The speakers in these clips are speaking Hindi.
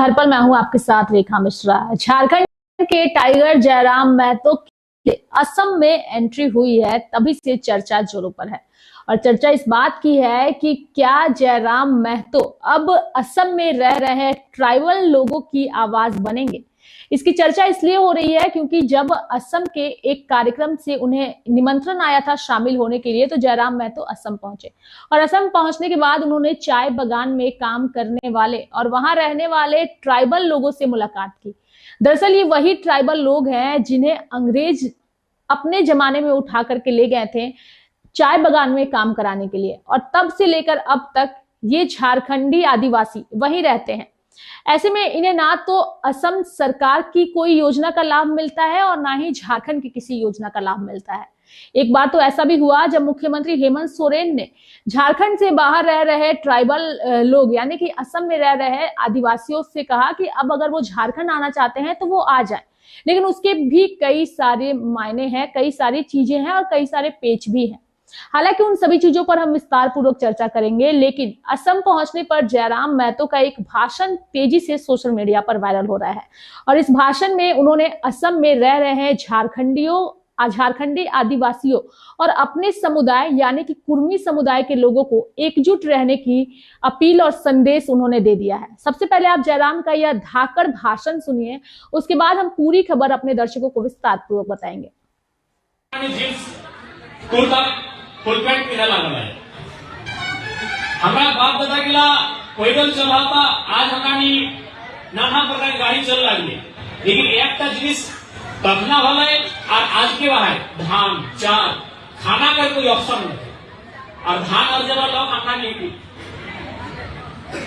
हर पल मैं हूं आपके साथ रेखा मिश्रा। झारखंड के टाइगर जयराम महतो की असम में एंट्री हुई है, तभी से चर्चा जोरों पर है। और चर्चा इस बात की है कि क्या जयराम महतो अब असम में रह रहे ट्राइबल लोगों की आवाज बनेंगे। इसकी चर्चा इसलिए हो रही है क्योंकि जब असम के एक कार्यक्रम से उन्हें निमंत्रण आया था शामिल होने के लिए, तो जयराम महतो असम पहुंचे और असम पहुंचने के बाद उन्होंने चाय बागान में काम करने वाले और वहां रहने वाले ट्राइबल लोगों से मुलाकात की। दरअसल ये वही ट्राइबल लोग हैं जिन्हें अंग्रेज अपने जमाने में उठा करके ले गए थे चाय बागान में काम कराने के लिए, और तब से लेकर अब तक ये झारखंडी आदिवासी वहीं रहते हैं। ऐसे में इन्हें ना तो असम सरकार की कोई योजना का लाभ मिलता है और ना ही झारखंड की किसी योजना का लाभ मिलता है। एक बार तो ऐसा भी हुआ जब मुख्यमंत्री हेमंत सोरेन ने झारखंड से बाहर रह रहे ट्राइबल लोग यानी कि असम में रह रहे आदिवासियों से कहा कि अब अगर वो झारखंड आना चाहते हैं तो वो आ जाए, लेकिन उसके भी कई सारे मायने हैं, कई सारी चीजें हैं और कई सारे पेच भी हैं। हालांकि उन सभी चीजों पर हम विस्तार पूर्वक चर्चा करेंगे, लेकिन असम पहुंचने पर जयराम महतो का एक भाषण तेजी से सोशल मीडिया पर वायरल हो रहा है। और इस भाषण में उन्होंने असम में रह रहे झारखंडी आदिवासियों और अपने समुदाय यानी कि कुर्मी समुदाय के लोगों को एकजुट रहने की अपील और संदेश उन्होंने दे दिया है। सबसे पहले आप जयराम का यह धाकड़ भाषण सुनिए, उसके बाद हम पूरी खबर अपने दर्शकों को विस्तार पूर्वक बताएंगे। फुल पैंट पहना लागल है। हमारा बाप दादा के पैदल चलता, आज हमारी नाना प्रकार की गाड़ी चल लगी, लेकिन एक जिनिस तखना भले और आज के है धान चार खाना का कोई ऑप्शन नहीं, और धान और जब लोग खाना नहीं की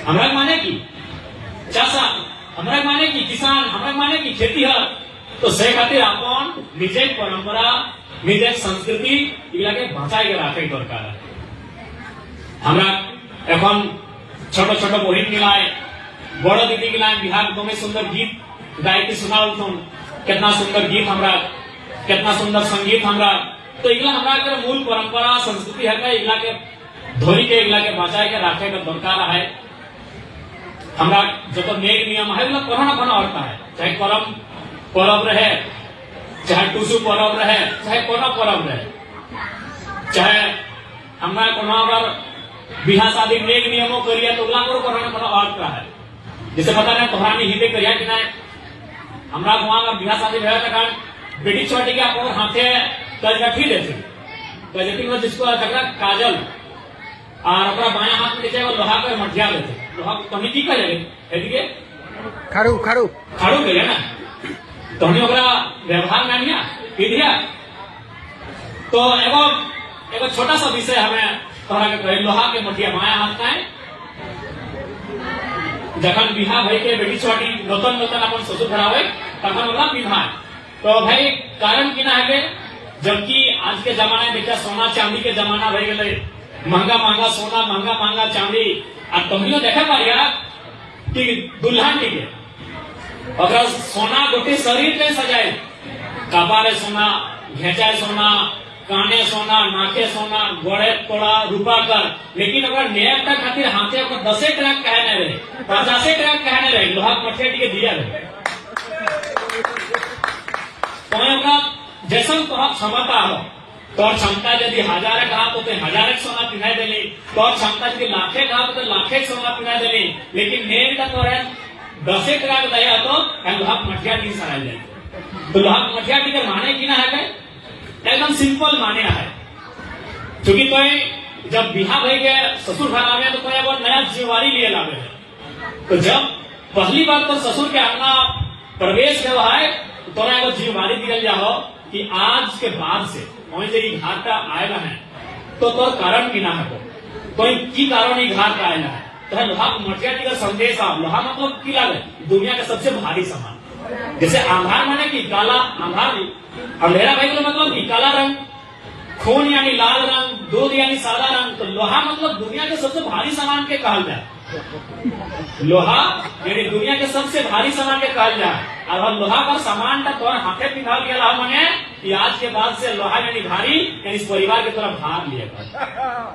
हमारे माने की चाषा, हमारे माने की किसान, हमारे माने की खेती है। तो से खातिर अपन निजे परंपरा निजे संस्कृति इलाके बचाई के रखे दरकार है। हमरा एखन छोट छोट बहिन मिलाए बड़ दीदी मिलाए बिहार दमे सुंदर गीत गाय के सुनाओ तुम, कितना सुंदर गीत हमरा, कितना सुंदर संगीत हमरा। तो इला हमरा के मूल परंपरा संस्कृति है, इला के धोरी के इला के बचाई के रखे के दरकार है। हमरा जो तो नेक नियम है वो कोना होता है, चाहे करम परब रहे, चाहे टूसू परब रहे, चाहे कोनो परब रहे, चाहे हमारा कोनो अगर बिहा शादी नेक नियमों करिए तो कोनो अर्थ है। जैसे पता नहीं तोहरा नहीं हिंदे करिया कि नहीं, हमारा गाँव में बिहा शादी रहे तक बेटी छोटी के आप हाथे कजगठी देते, कजगठी में जिसको काजल और बाया हाथ में वो लोहा कर मठिया लेते, लोहा कमी की करेंगे खाड़ू खाड़ू खाड़ू करिए ना, तो हमने व्यवहार में लिया पी दिया। तो एगो छोटा सा विषय हमें तोहरा के कहे, लोहा के मठिया माया हाथ का है। जखन बिहा भाई के बेटी छोटी नतन नतन अपन ससुर भरावे तखन वाला विधा। तो भाई कारण की ना है, जबकि आज के जमाने देखा सोना चांदी के जमाना भई गए, महंगा महंगा सोना महंगा महंगा चांदी। और तुमने देखा पारिया कि दुल्हन के अगर सोना गोटे शरीर के सजाए, कपारे सोना, घेचाए सोना, काने सोना, नाके सोना, गोड़े तोड़ा रूपा कर, लेकिन अगर नेक तक खातिर हाथे 10 ट्रक कहने रहे, 50 ट्रक कहने रहे, लोहा मठे टिके दिया रहे। तो जैसा तो क्षमता हो, तो क्षमता यदि 1000 कहा तो 1000 सोना पिना देली, तो क्षमता यदि लाखे कहा तो लाखे सोना पिना देली, लेकिन नेक तक तो 10 ट्रक दया तो लोहा मठिया टी सराय जाए। तो लोहा मठिया टी के माने की ना है, एकदम सिंपल माने है। क्योंकि कोई जब बिहा भाई के ससुर घर आवे तो कोई अब नया जिम्मेवारी लिए लावे है। तो जब पहली बार तो ससुर के आना प्रवेश हुआ है, तो तोरा एगो जिम्मेवारी दिया जाओ कि आज के बाद से घर का आएगा है तो तोर कारण की ना है, कोई की कारण ही घर का आएगा है। तो लोहा मठिया टी का संदेश आ, लोहा मतलब की लागे दुनिया का सबसे भारी सामान। जैसे आंधार माने की काला, आंधार अंधेरा भाई का मतलब की काला रंग, खून यानी लाल रंग, दूध यानी सादा रंग। तो लोहा मतलब दुनिया के सबसे भारी सामान के कहल जाए, लोहा यानी दुनिया के सबसे भारी सामान के कहल जाए। और लोहा का सामान का तोर हाथे पिघल गया माने कि आज के बाद से लोहा यानी भारी, यानी इस परिवार के तरफ भार लिएगा।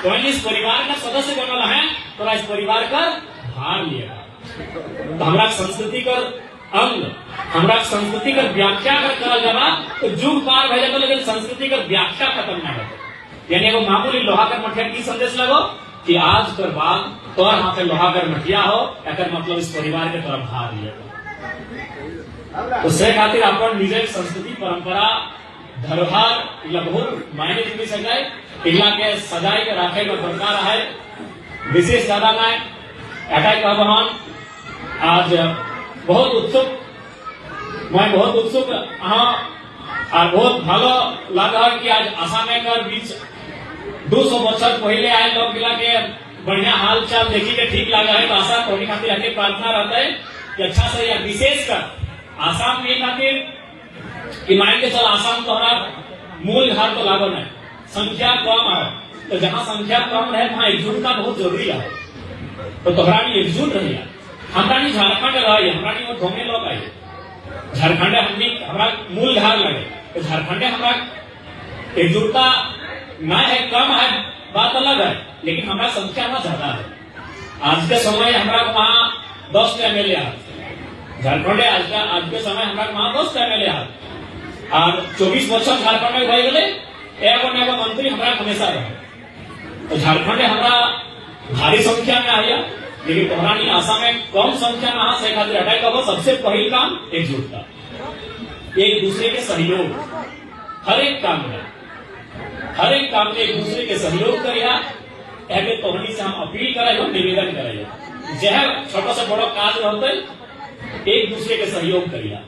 तो इस परिवार का सदस्य बनल है, तो इस परिवार का भार लिया। तो हमारा संस्कृति का अंग, हमारा संस्कृति का व्याख्या अगर करा जाना तो जुग पार भय जाता, लेकिन संस्कृति का व्याख्या खत्म ना हो। यानी वो मामूली लोहा कर मठिया की संदेश लगो कि आज कर बाद तोर हाथे लोहा कर मठिया हो, एकर मतलब इस परिवार के तरफ भार लिया। तो से खातिर अपन निजे संस्कृति परंपरा धरोहर इला बहुत मायने दिखी सजाए, इला के सजाए के राखे में दरकार है। विशेष ज्यादा मैं अटैक का बहन आज बहुत उत्सुक, मैं बहुत उत्सुक हाँ और बहुत भालो लगा कि आज आसामे कर बीच 200 बच्चर पहले आए लोग मिला के बढ़िया हाल चाल देखी के ठीक लगा है। तो आशा थोड़ी खातिर आगे प्रार्थना रहता है कि अच्छा से या विशेष कर आसाम में खातिर कि मान के चल आसाम तोहरा मूल घर तो लागो नहीं, संख्या कम है, तो जहाँ संख्या कम है वहाँ एकजुटता बहुत जरूरी है। तो तोहरा भी एकजुट रही है। हमरा नहीं झारखंड रही, हमरा नहीं वो धोने लोग आए झारखंड, हमारा मूल घर लगे तो झारखंड हमारा एकजुटता न है, कम है, बात अलग है, लेकिन हमारा संख्या ना ज्यादा है। आज के समय हमारा वहाँ 10 एमएलए है झारखंड, आज के समय हमारा वहाँ 10 एमएलए है और 24 वर्ष झारखंड में भाई गए एगो मंत्री हमारा हमेशा रहे। तो झारखंड हमारा भारी संख्या में आया, लेकिन तोहरानी आशा में कम संख्या में से खातिर अटैक करो। सबसे पहले काम एकजुटता, एक दूसरे के सहयोग, हर एक काम में एक दूसरे के सहयोग करिया। तोहनी से हम अपील करे, निवेदन करे, जह छोटा से बड़ा काज रहते एक दूसरे के सहयोग करिया।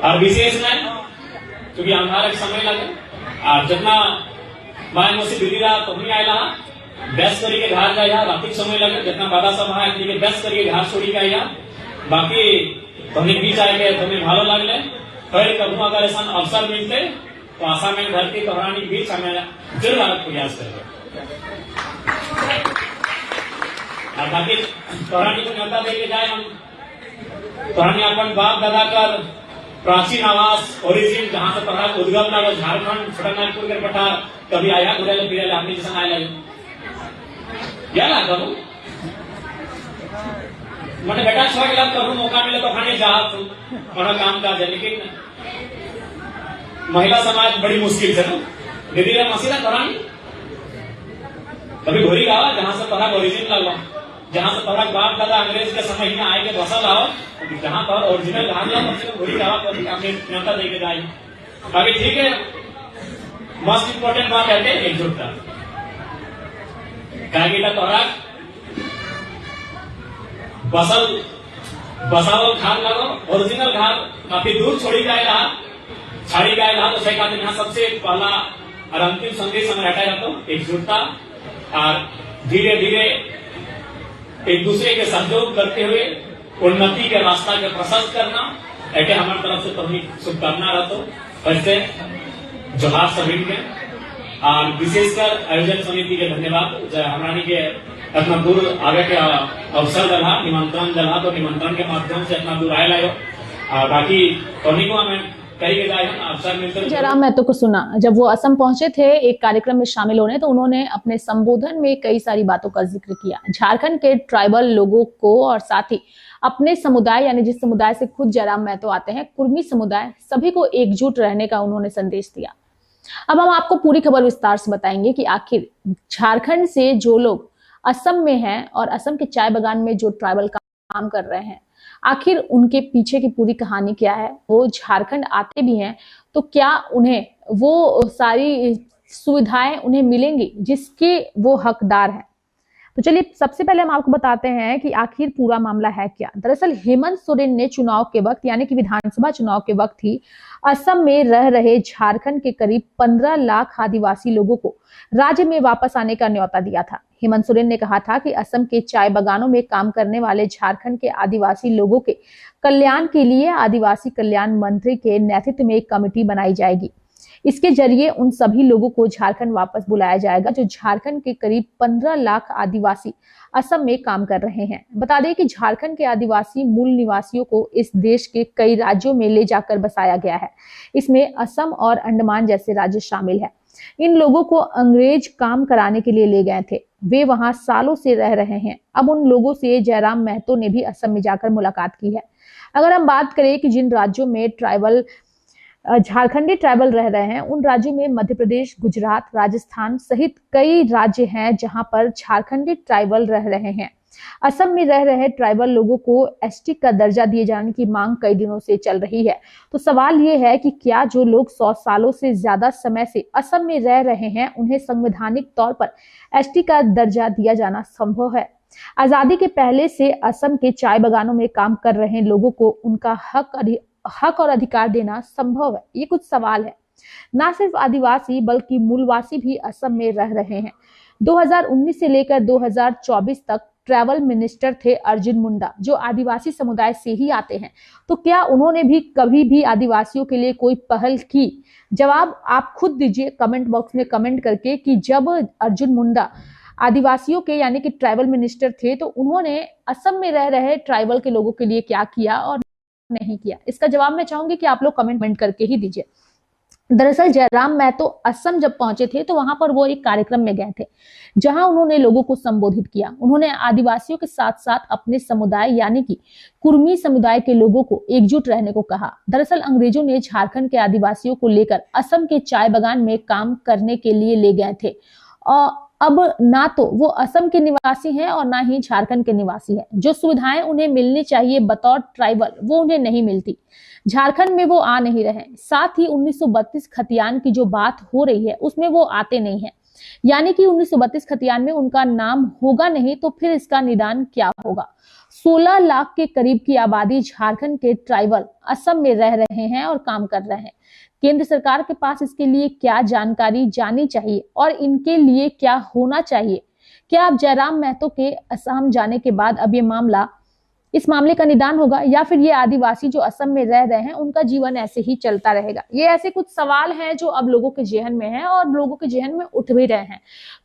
और विशेष में क्योंकि हमारा समय लगे और जितना मैं मुझसे दिल्ली रहा तो नहीं आयला बेस्ट करी के घर जाया, रात्रि समय लगे जितना बाधा सब है बेस्ट करी घर छोड़ी के बाकी तुम्हें बीच आएंगे, तुम्हें भालो लगले फिर कभी अगर ऐसा अवसर मिलते तो आशा में घर की तोहरानी बीच हमें जरूर प्रयास करेंगे। और बाकी तोहरानी को न्योता दे के जाए हम तोहरानी अपन बाप दादा कर प्राचीन आवास ओरिजिन जहाँ से तोहरा उद्गम लगा झारखंड छोटा नागपुर के पठार कभी आया घुरे फिर हमने जैसा आया क्या लगा मैंने बेटा 6 लाख कभी मौका मिले तो खाने जा बड़ा काम काज है, लेकिन महिला समाज बड़ी मुश्किल से दीदी मसीदा तोहरानी कभी घोरी गावा जहाँ से तोहरा ओरिजिन लगा, जहाँ से तोहरा बाप दादा अंग्रेज के समय यहाँ आए के बसल आओ, जहाँ पर ओरिजिनल घर लो कम घोरी गावा कभी आपने न्योता दे के जाए। अभी ठीक है, मोस्ट इम्पोर्टेंट बात है एकजुटता। तोहरा बसावल घर लगो, ओरिजिनल घर काफी दूर छोड़ी गए रहा तो सही खातिर यहाँ सबसे पहला और अंतिम संदेश हमें हटा जाता एकजुटता और धीरे धीरे एक दूसरे के सहयोग करते हुए उन्नति के रास्ता के प्रशस्त करना। ऐसे हमारी तरफ से तुम्हें शुभकामना रहते वैसे जोहार सभी के और विशेषकर आयोजन समिति के धन्यवाद हमारी के इतना दूर आगे के अवसर दला निमंत्रण दला तो निमंत्रण के माध्यम से इतना दूर आए लाओ और बाकी उन्हीं को हमें कही जाए अवसर मिलते। जयराम महतो को सुना जब वो असम पहुंचे थे एक कार्यक्रम में शामिल होने तो उन्होंने अपने संबोधन में कई सारी बातों का जिक्र किया। झारखंड के ट्राइबल लोगों को और साथ ही अपने समुदाय यानी जिस समुदाय से खुद जयराम महतो आते हैं कुर्मी समुदाय सभी को एकजुट रहने का उन्होंने संदेश दिया। अब हम आपको पूरी खबर विस्तार से बताएंगे कि आखिर झारखंड से जो लोग असम में हैं और असम के चाय बागान में जो ट्राइबल काम कर रहे हैं आखिर उनके पीछे की पूरी कहानी क्या है। वो झारखंड आते भी हैं तो क्या उन्हें वो सारी सुविधाएं उन्हें मिलेंगी जिसके वो हकदार हैं। तो चलिए सबसे पहले हम आपको बताते हैं कि आखिर पूरा मामला है क्या। दरअसल हेमंत सोरेन ने चुनाव के वक्त यानी कि विधानसभा चुनाव के वक्त ही असम में रह रहे झारखंड के करीब 15 लाख आदिवासी लोगों को राज्य में वापस आने का न्योता दिया था। हेमंत सोरेन ने कहा था कि असम के चाय बागानों में काम करने वाले झारखंड के आदिवासी लोगों के कल्याण के लिए आदिवासी कल्याण मंत्री के नेतृत्व में एक कमेटी बनाई जाएगी। इसके जरिए उन सभी लोगों को झारखंड वापस बुलाया जाएगा जो झारखंड के करीब 15 लाख आदिवासी असम में काम कर रहे हैं। बता दें कि झारखंड के आदिवासी मूल निवासियों को इस देश के कई राज्यों में ले जाकर बसाया गया है। इसमें असम और अंडमान जैसे राज्य शामिल है। इन लोगों को अंग्रेज काम कराने के लिए ले गए थे। वे वहां सालों से रह रहे हैं। अब उन लोगों से जयराम महतो ने भी असम में जाकर मुलाकात की है। अगर हम बात करें कि जिन राज्यों में झारखंडी ट्राइबल रह रहे हैं, उन राज्यों में मध्य प्रदेश, गुजरात, राजस्थान सहित कई राज्य हैं जहां पर झारखंडी ट्राइबल रह रहे हैं। असम में रह रहे ट्राइबल लोगों को एसटी का दर्जा दिए जाने की मांग कई दिनों से चल रही है। तो सवाल ये है कि क्या जो लोग 100 सालों से ज्यादा समय से असम में रह रहे हैं, उन्हें संवैधानिक तौर पर एसटी का दर्जा दिया जाना संभव है? आजादी के पहले से असम के चाय बागानों में काम कर रहे लोगों को उनका हक और अधिकार देना संभव है? ये कुछ सवाल है। ना सिर्फ आदिवासी बल्कि मूलवासी भी असम में रह रहे हैं। 2019 से लेकर 2024 तक ट्रैवल मिनिस्टर थे अर्जुन मुंडा, जो आदिवासी समुदाय से ही आते हैं। तो क्या उन्होंने भी कभी भी आदिवासियों के लिए कोई पहल की? जवाब आप खुद दीजिए कमेंट बॉक्स में कमेंट करके कि जब अर्जुन मुंडा आदिवासियों के यानी कि ट्राइबल मिनिस्टर थे, तो उन्होंने असम में रह रहे ट्राइबल के लोगों के लिए क्या किया और नहीं किया। इसका जवाब मैं चाहूंगी कि आप लोग कमेंट करके ही दीजिए। दरअसल जयराम महतो असम जब पहुंचे थे तो वहां पर वो एक कार्यक्रम में गए थे, जहां उन्होंने लोगों को संबोधित किया। उन्होंने आदिवासियों के साथ साथ अपने समुदाय यानी कि कुर्मी समुदाय के लोगों को एकजुट रहने को कहा। दरअसल अंग्रेजों ने झारखंड के आदिवासियों को लेकर असम के चाय बागान में काम करने के लिए ले गए थे, और अब ना तो वो असम के निवासी हैं और ना ही झारखंड के निवासी हैं। जो सुविधाएं उन्हें मिलनी चाहिए बतौर ट्राइबल, वो उन्हें नहीं मिलती। झारखंड में वो आ नहीं रहे। साथ ही 1932 खतियान की जो बात हो रही है उसमें वो आते नहीं है, यानी कि 1932 खतियान में उनका नाम होगा नहीं, तो फिर इसका निदान क्या होगा? 16 लाख के करीब की आबादी झारखंड के ट्राइबल असम में रह रहे हैं और काम कर रहे हैं। केंद्र सरकार के पास इसके लिए क्या जानकारी जानी चाहिए और इनके लिए क्या होना चाहिए? क्या अब जयराम महतो के असम जाने के बाद अब इस मामले का निदान होगा, या फिर ये आदिवासी जो असम में रह रहे हैं उनका जीवन ऐसे ही चलता रहेगा? ये ऐसे कुछ सवाल हैं जो अब लोगों के जेहन में हैं और लोगों के जेहन में उठ भी रहे हैं।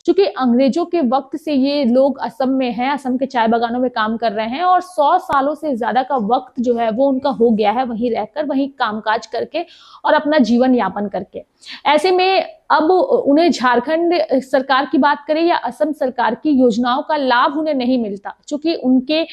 क्योंकि अंग्रेजों के वक्त से ये लोग असम में हैं, असम के चाय बागानों में काम कर रहे हैं और 100 सालों से ज्यादा का वक्त जो है वो उनका हो गया है वहीं रहकर, वहीं कामकाज करके और अपना जीवन यापन करके। ऐसे में अब उन्हें झारखंड सरकार की बात करें या असम सरकार की योजनाओं का लाभ उन्हें नहीं मिलता, क्योंकि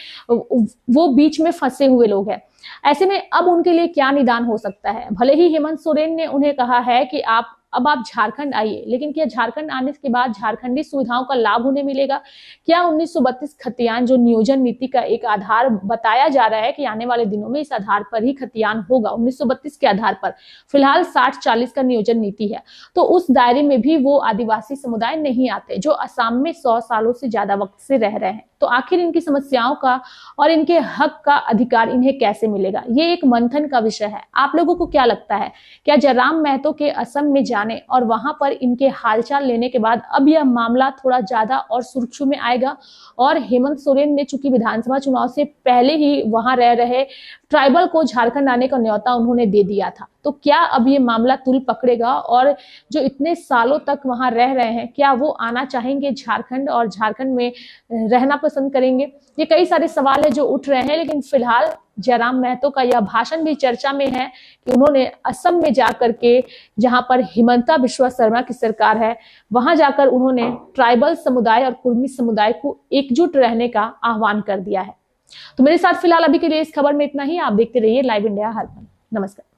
वो बीच में फंसे हुए लोग हैं। ऐसे में अब उनके लिए क्या निदान हो सकता है? भले ही हेमंत सोरेन ने उन्हें कहा है कि आप झारखंड आइए, लेकिन क्या झारखंड आने के बाद झारखंडी सुविधाओं का लाभ उन्हें मिलेगा? क्या 1932 खतियान जो नियोजन नीति का एक आधार बताया जा रहा है कि आने वाले दिनों में इस आधार पर ही खतियान होगा, 1932 के आधार पर, फिलहाल 60-40 का नियोजन नीति है, तो उस दायरे में भी वो आदिवासी समुदाय नहीं आते जो असम में 100 सालों से ज्यादा वक्त से रह रहे हैं। तो आखिर इनकी समस्याओं का और इनके हक का अधिकार इन्हें कैसे मिलेगा? ये एक मंथन का विषय है। आप लोगों को क्या लगता है? क्या जयराम महतो के असम में जाने और वहां पर इनके हालचाल लेने के बाद अब यह मामला थोड़ा ज्यादा और सुर्खियों में आएगा? और हेमंत सोरेन ने चूंकि विधानसभा चुनाव से पहले ही वहां रह रहे ट्राइबल को झारखंड आने का न्योता उन्होंने दे दिया था, तो क्या अब ये मामला तुल पकड़ेगा और जो इतने सालों तक वहां रह रहे हैं क्या वो आना चाहेंगे झारखंड और झारखंड में रहना पसंद करेंगे? ये कई सारे सवाल है जो उठ रहे हैं, लेकिन फिलहाल जयराम महतो का यह भाषण भी चर्चा में है कि उन्होंने असम में जाकर के, जहां पर हिमंता बिश्वा शर्मा की सरकार है, वहां जाकर उन्होंने ट्राइबल समुदाय और कुर्मी समुदाय को एकजुट रहने का आह्वान कर दिया है। तो मेरे साथ फिलहाल अभी के लिए इस खबर में इतना ही। आप देखते रहिए लाइव इंडिया हर पल। नमस्कार।